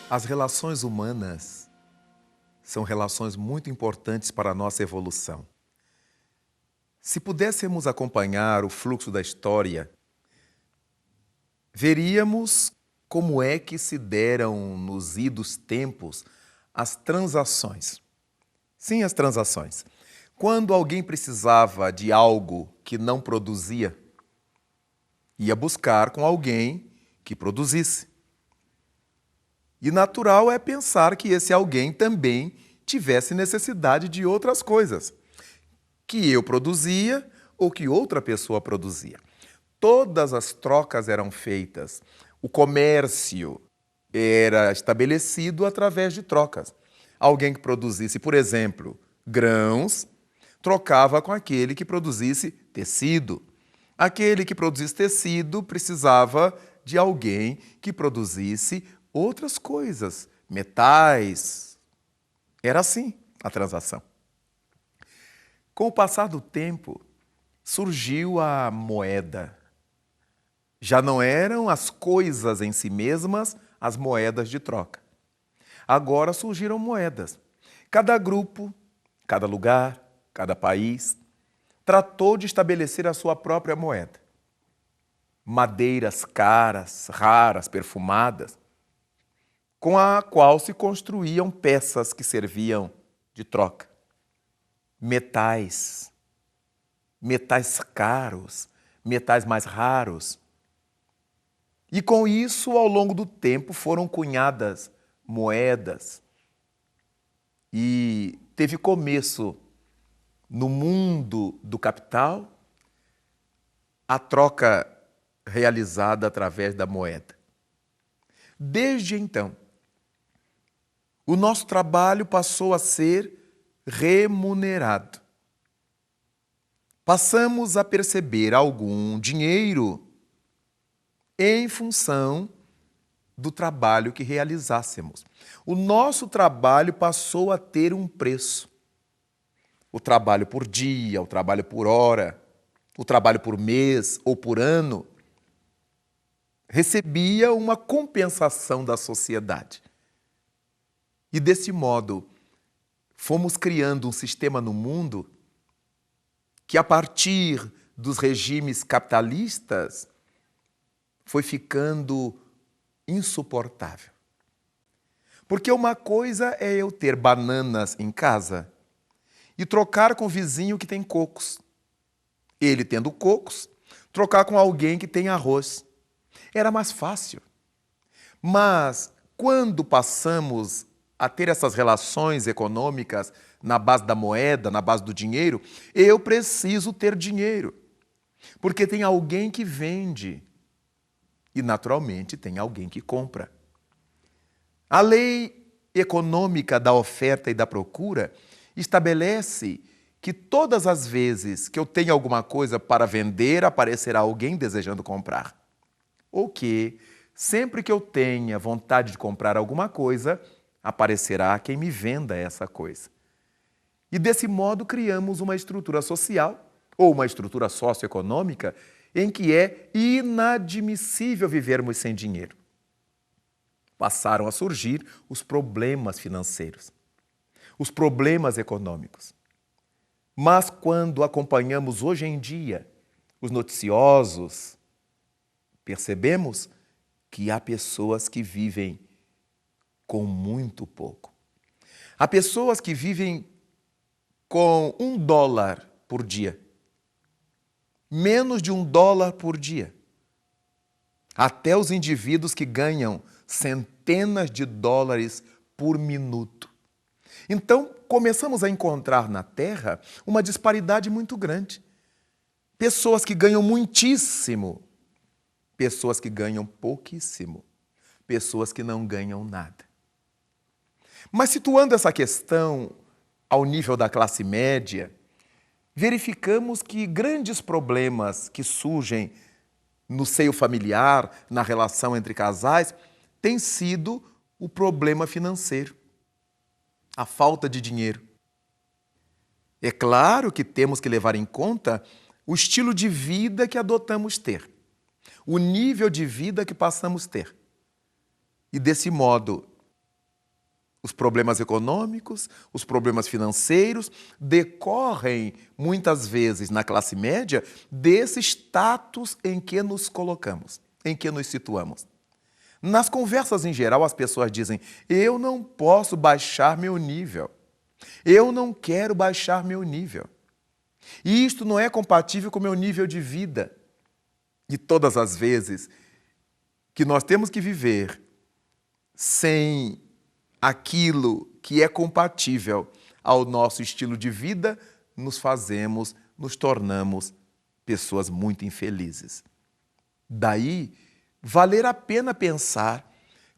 As relações humanas são relações muito importantes para a nossa evolução. Se pudéssemos acompanhar o fluxo da história, veríamos como é que se deram nos idos tempos as transações. Sim, as transações. Quando alguém precisava de algo que não produzia, ia buscar com alguém que produzisse. E natural é pensar que esse alguém também tivesse necessidade de outras coisas, que eu produzia ou que outra pessoa produzia. Todas as trocas eram feitas. O comércio era estabelecido através de trocas. Alguém que produzisse, por exemplo, grãos, trocava com aquele que produzisse tecido. Aquele que produzisse tecido precisava de alguém que produzisse outras coisas, metais. Era assim a transação. Com o passar do tempo, surgiu a moeda. Já não eram as coisas em si mesmas as moedas de troca. Agora surgiram moedas. Cada grupo, cada lugar, cada país tratou de estabelecer a sua própria moeda. Madeiras caras, raras, perfumadas, com a qual se construíam peças que serviam de troca. Metais caros, metais mais raros. E com isso, ao longo do tempo, foram cunhadas moedas. E teve começo, no mundo do capital, a troca realizada através da moeda. Desde então, o nosso trabalho passou a ser remunerado. Passamos a perceber algum dinheiro em função do trabalho que realizássemos. O nosso trabalho passou a ter um preço. O trabalho por dia, o trabalho por hora, o trabalho por mês ou por ano recebia uma compensação da sociedade. E desse modo, fomos criando um sistema no mundo que, a partir dos regimes capitalistas, foi ficando insuportável. Porque uma coisa é eu ter bananas em casa e trocar com o vizinho que tem cocos. Ele tendo cocos, trocar com alguém que tem arroz. Era mais fácil. Mas, quando passamos a ter essas relações econômicas na base da moeda, na base do dinheiro, eu preciso ter dinheiro. Porque tem alguém que vende e, naturalmente, tem alguém que compra. A lei econômica da oferta e da procura estabelece que todas as vezes que eu tenho alguma coisa para vender, aparecerá alguém desejando comprar. Ou que, sempre que eu tenha vontade de comprar alguma coisa, aparecerá quem me venda essa coisa. E desse modo criamos uma estrutura social, ou uma estrutura socioeconômica, em que é inadmissível vivermos sem dinheiro. Passaram a surgir os problemas financeiros, os problemas econômicos. Mas quando acompanhamos hoje em dia os noticiosos, percebemos que há pessoas que vivem com muito pouco. Há pessoas que vivem com $1 por dia. Menos de $1 por dia. Até os indivíduos que ganham centenas de dólares por minuto. Então, começamos a encontrar na Terra uma disparidade muito grande. Pessoas que ganham muitíssimo, pessoas que ganham pouquíssimo. pessoas que não ganham nada. Mas situando essa questão ao nível da classe média, verificamos que grandes problemas que surgem no seio familiar, na relação entre casais, têm sido o problema financeiro, a falta de dinheiro. É claro que temos que levar em conta o estilo de vida que adotamos ter, o nível de vida que passamos a ter. E desse modo, os problemas econômicos, os problemas financeiros decorrem, muitas vezes, na classe média, desse status em que nos colocamos, em que nos situamos. Nas conversas em geral, as pessoas dizem: eu não posso baixar meu nível. Eu não quero baixar meu nível. E isto não é compatível com o meu nível de vida. E todas as vezes que nós temos que viver sem aquilo que é compatível ao nosso estilo de vida, nos tornamos pessoas muito infelizes. Daí, valer a pena pensar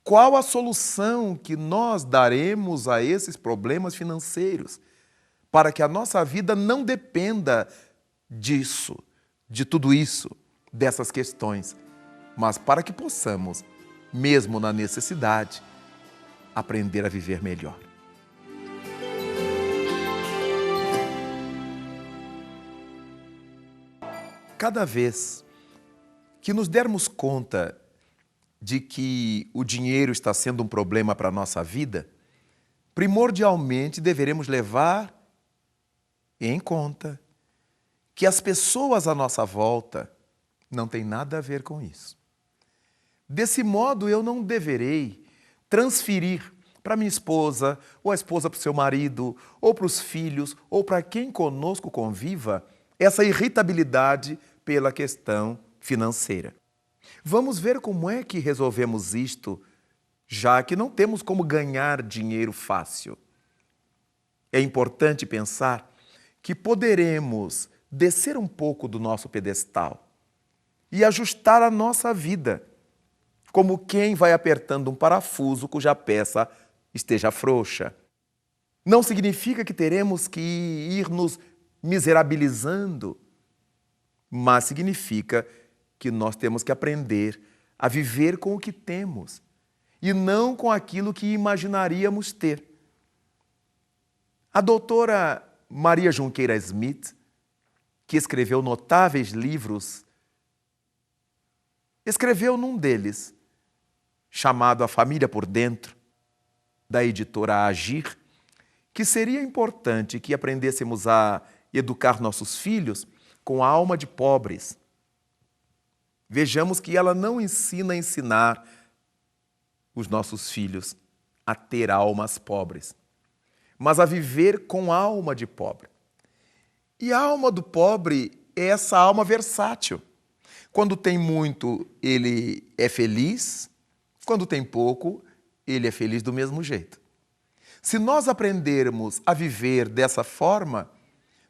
qual a solução que nós daremos a esses problemas financeiros, para que a nossa vida não dependa disso, de tudo isso, dessas questões, mas para que possamos, mesmo na necessidade, aprender a viver melhor. Cada vez que nos dermos conta de que o dinheiro está sendo um problema para a nossa vida, primordialmente deveremos levar em conta que as pessoas à nossa volta não têm nada a ver com isso. Desse modo, eu não deverei transferir para minha esposa, ou a esposa para o seu marido, ou para os filhos, ou para quem conosco conviva, essa irritabilidade pela questão financeira. Vamos ver como é que resolvemos isto, já que não temos como ganhar dinheiro fácil. É importante pensar que poderemos descer um pouco do nosso pedestal e ajustar a nossa vida, como quem vai apertando um parafuso cuja peça esteja frouxa. Não significa que teremos que ir nos miserabilizando, mas significa que nós temos que aprender a viver com o que temos e não com aquilo que imaginaríamos ter. A doutora Maria Junqueira Smith, que escreveu notáveis livros, escreveu num deles, chamado A Família por Dentro, da editora Agir, que seria importante que aprendêssemos a educar nossos filhos com a alma de pobres. Vejamos que ela não ensina a ensinar os nossos filhos a ter almas pobres, mas a viver com alma de pobre. E a alma do pobre é essa alma versátil. Quando tem muito, ele é feliz. Quando tem pouco, ele é feliz do mesmo jeito. Se nós aprendermos a viver dessa forma,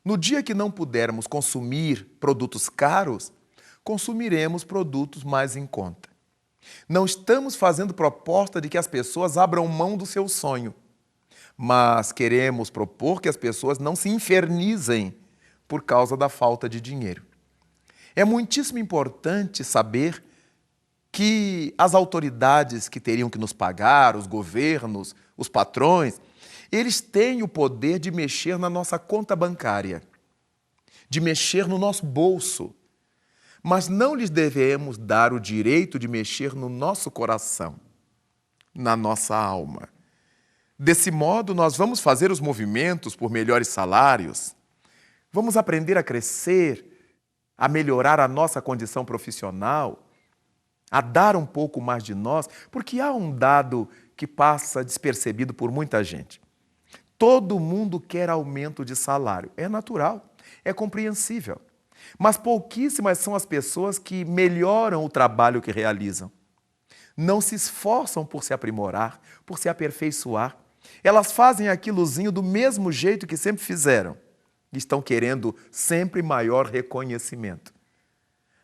no dia que não pudermos consumir produtos caros, consumiremos produtos mais em conta. Não estamos fazendo proposta de que as pessoas abram mão do seu sonho, mas queremos propor que as pessoas não se infernizem por causa da falta de dinheiro. É muitíssimo importante saber que as autoridades que teriam que nos pagar, os governos, os patrões, eles têm o poder de mexer na nossa conta bancária, de mexer no nosso bolso, mas não lhes devemos dar o direito de mexer no nosso coração, na nossa alma. Desse modo, nós vamos fazer os movimentos por melhores salários, vamos aprender a crescer, a melhorar a nossa condição profissional, a dar um pouco mais de nós, porque há um dado que passa despercebido por muita gente. Todo mundo quer aumento de salário. É natural, é compreensível. Mas pouquíssimas são as pessoas que melhoram o trabalho que realizam. Não se esforçam por se aprimorar, por se aperfeiçoar. Elas fazem aquilozinho do mesmo jeito que sempre fizeram. Estão querendo sempre maior reconhecimento.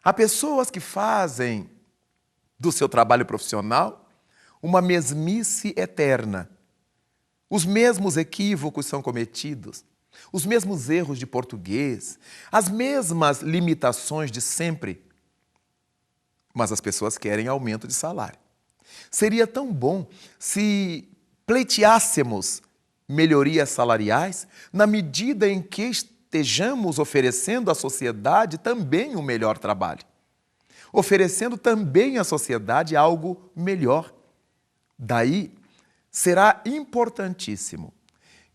Há pessoas que fazem do seu trabalho profissional uma mesmice eterna. Os mesmos equívocos são cometidos, os mesmos erros de português, as mesmas limitações de sempre. Mas as pessoas querem aumento de salário. Seria tão bom se pleiteássemos melhorias salariais na medida em que estejamos oferecendo à sociedade também um melhor trabalho, oferecendo também à sociedade algo melhor. Daí, será importantíssimo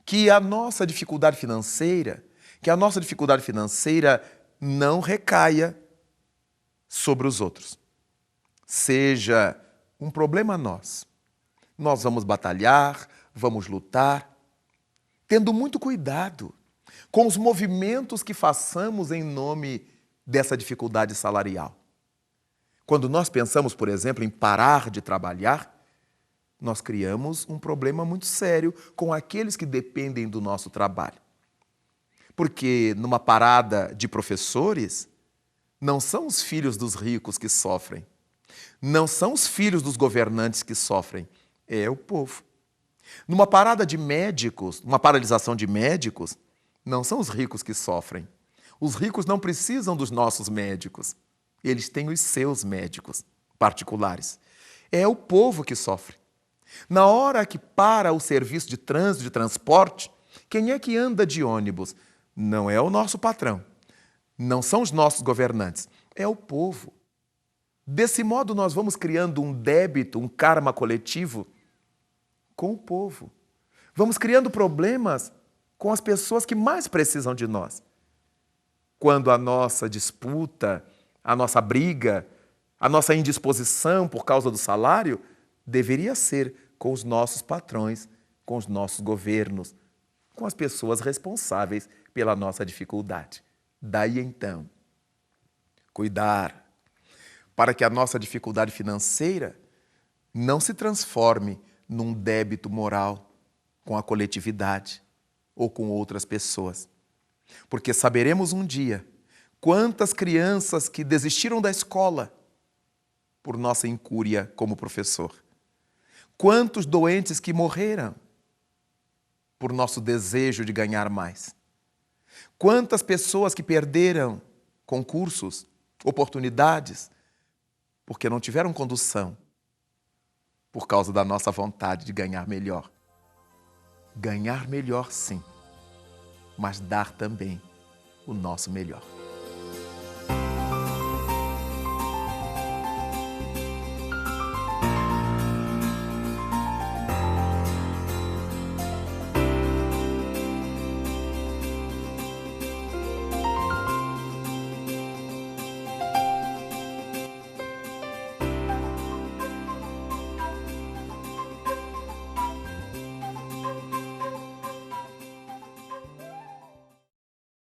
que a nossa dificuldade financeira, não recaia sobre os outros. Seja um problema nosso. Nós vamos batalhar, vamos lutar, tendo muito cuidado com os movimentos que façamos em nome dessa dificuldade salarial. Quando nós pensamos, por exemplo, em parar de trabalhar, nós criamos um problema muito sério com aqueles que dependem do nosso trabalho. Porque numa parada de professores, não são os filhos dos ricos que sofrem, não são os filhos dos governantes que sofrem, é o povo. Numa parada de médicos, uma paralisação de médicos, não são os ricos que sofrem. Os ricos não precisam dos nossos médicos. Eles têm os seus médicos particulares. É o povo que sofre. Na hora que para o serviço de trânsito, de transporte, quem é que anda de ônibus? Não é o nosso patrão. Não são os nossos governantes. É o povo. Desse modo, nós vamos criando um débito, um karma coletivo com o povo. Vamos criando problemas com as pessoas que mais precisam de nós. Quando a nossa disputa, a nossa briga, a nossa indisposição por causa do salário deveria ser com os nossos patrões, com os nossos governos, com as pessoas responsáveis pela nossa dificuldade. Daí então, cuidar para que a nossa dificuldade financeira não se transforme num débito moral com a coletividade ou com outras pessoas. Porque saberemos um dia quantas crianças que desistiram da escola por nossa incúria como professor. Quantos doentes que morreram por nosso desejo de ganhar mais. Quantas pessoas que perderam concursos, oportunidades, porque não tiveram condução por causa da nossa vontade de ganhar melhor. Ganhar melhor, sim, mas dar também o nosso melhor.